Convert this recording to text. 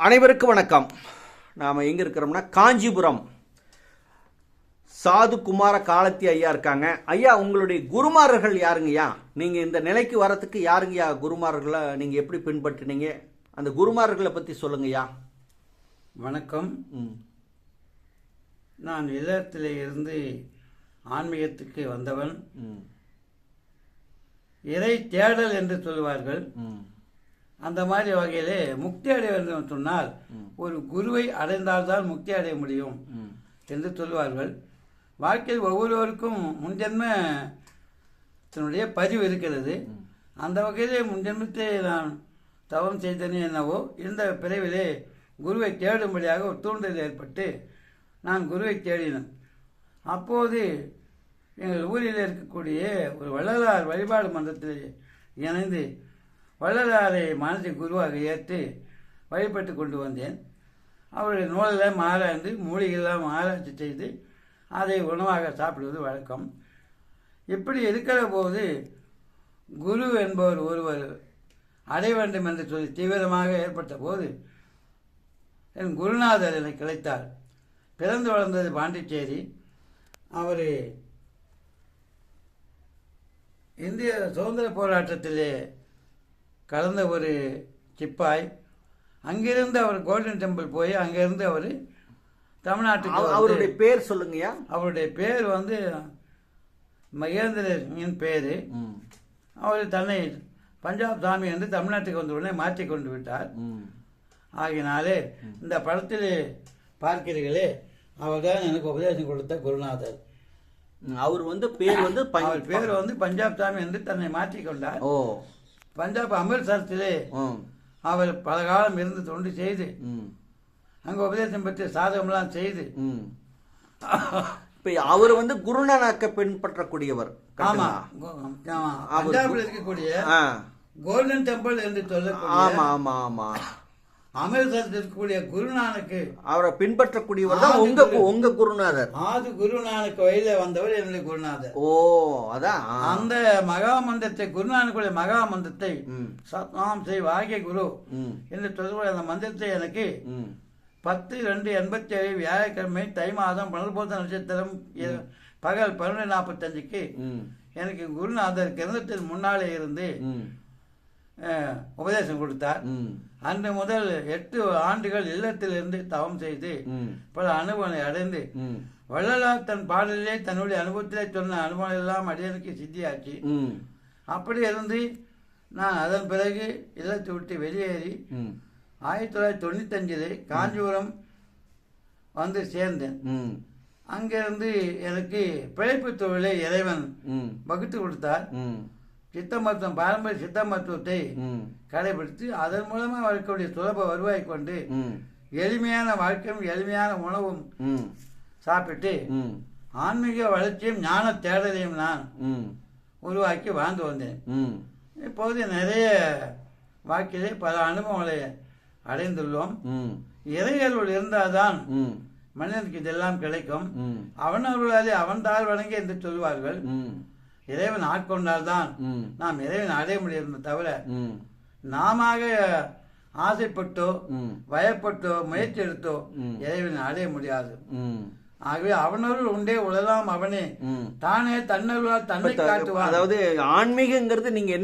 அனைவருக்கும் வணக்கம். நாம் எங்கே இருக்கிறோம்னா காஞ்சிபுரம் சாது குமார காலத்தி ஐயா இருக்காங்க. ஐயா, உங்களுடைய குருமார்கள் யாருங்கய்யா? நீங்கள் இந்த நிலைக்கு வரத்துக்கு யாருங்கய்யா குருமார்களை நீங்கள் எப்படி பின்பற்றினீங்க? அந்த குருமார்களை பற்றி சொல்லுங்கய்யா. வணக்கம். நான் இல்லத்திலே இருந்து ஆன்மீகத்துக்கு வந்தவன். இறை தேடல் என்று சொல்வார்கள். அந்த மாதிரி வகையிலே முக்தி அடைய வேண்டும் சொன்னால் ஒரு குருவை அடைந்தால்தான் முக்தி அடைய முடியும் என்று சொல்வார்கள். வாழ்க்கையில் ஒவ்வொருவருக்கும் முன்ஜென்மத்தினுடைய பதிவு இருக்கிறது. அந்த வகையிலே முன்ஜென்மத்தை நான் தவம் செய்தனே என்னவோ இந்த பிறவிலே குருவை தேடும்படியாக ஒரு தூண்டுதல் ஏற்பட்டு நான் குருவை தேடினேன். அப்போது எங்கள் ஊரில் இருக்கக்கூடிய ஒரு வள்ளலார் வழிபாடு மன்றத்தில் இணைந்து வள்ளலாரை மனதை குருவாக ஏற்று வழிபட்டு கொண்டு வந்தேன். அவருடைய நூலில் ஆராய்ந்து மூலிகையெல்லாம் ஆராய்ச்சி செய்து அதை உணவாக சாப்பிடுவது வழக்கம். இப்படி இருக்கிற போது குரு என்பவர் ஒருவர் அடைய வேண்டும் என்று சொல்லி தீவிரமாக ஏற்பட்ட போது என் குருநாதர் எனக்கு கிடைத்தார். பிறந்து வளர்ந்தது பாண்டிச்சேரி. அவர் இந்திய சுதந்திர போராட்டத்திலே கலந்த ஒரு சிப்பாய். அங்கிருந்து அவர் கோல்டன் டெம்பிள் போய் அங்கிருந்து அவர் தமிழ்நாட்டுக்கு. அவருடைய பேர் சொல்லுங்கய்யா. அவருடைய பேர் மகேந்திரன் பேர். அவர் தன்னை பஞ்சாப் சாமி என்று தமிழ்நாட்டுக்கு வந்த உடனே மாற்றி கொண்டு விட்டார். ஆகினாலே இந்த படத்திலே பார்க்கிறீர்களே, அவர் தான் எனக்கு உபதேசம் கொடுத்த குருநாதர். அவர் பேர் அவர் பேர் பஞ்சாப் சாமி என்று தன்னை மாற்றிக்கொண்டார். பஞ்சாப் அமிர்தசரத்திலே அவர் பல காலம் இருந்து தொண்டு செய்து அங்கே உபதேசம் பெற்று சாதகம்லாம் செய்து அவர் குருநானக்கை பின்பற்றக்கூடியவர். ஆமா, பஞ்சாபில் இருக்கக்கூடிய கோல்டன் டெம்பிள் என்று சொல்லக்கூடிய அமிர்தசரத்தில் இருக்கக்கூடிய குருநானக்கு அவரை பின்பற்றக்கூடியவர் தான் உங்க குருநாதர். ஆது குருநானக் வழியில வந்தவர் என்னுடைய குருநாதர். அதான் அந்த மகா மந்திரத்தை, குருநானக்குடைய மகா மந்திரத்தை சத்நாம் செய் வாகிய குரு என்று சொல்லக்கூடிய அந்த மந்திரத்தை எனக்கு 10/2/87 வியாழக்கிழமை தை மாதம் புனர்பூச நட்சத்திரம் பகல் 11:45 எனக்கு குருநாதர் கிரந்தத்தின் முன்னாலே இருந்து உபதேசம் கொடுத்தார். அன்று முதல் 8 ஆண்டுகள் இல்லத்திலிருந்து தவம் செய்து பல அனுபவங்களை அடைந்து வள்ளலார் தன் பாடலிலே தன்னுடைய அனுபவத்திலே சொன்ன அனுபவம் எல்லாம் அடியனுக்கு சித்தியாச்சு. அப்படி இருந்து நான் அதன் பிறகு இல்லத்தை விட்டு வெளியேறி 1995 காஞ்சிபுரம் வந்து சேர்ந்தேன். அங்கிருந்து எனக்கு பிழைப்பு தொழிலை இறைவன் வகுத்து கொடுத்தார். சித்த மருத்துவம், பாரம்பரிய சித்த மருத்துவத்தை கடைபிடித்து அதன் மூலமா வரக்கூடிய சுலப வருவாய் கொண்டு எளிமையான வாழ்க்கையும் எளிமையான உணவும் சாப்பிட்டு ஆன்மீக வளர்ச்சியும் ஞான தேடலையும் நான் உருவாக்கி வாழ்ந்து வந்தேன். இப்போது நிறைய வாழ்க்கையிலே பல அனுபவங்களை அடைந்துள்ளோம். இறையருள் இருந்தால்தான் மனிதனுக்கு இதெல்லாம் கிடைக்கும். அவனவர்களாலே அவன் தாழ் வணங்கி என்று சொல்வார்கள். இறைவன் ஆட்கொண்டால்தான் நாம் இறைவன் அடைய முடியும். தவிர நாம ஆசைப்பட்டோ பயப்பட்டோ முயற்சி எடுத்தோ இறைவன் அடைய முடியாது. ஆகவே அவனருள் உண்டே உலலாம் அவனே தானே தன்னருளால் தன்னை காட்டுவான். அதாவது ஆன்மீகங்கிறது நீங்க என்ன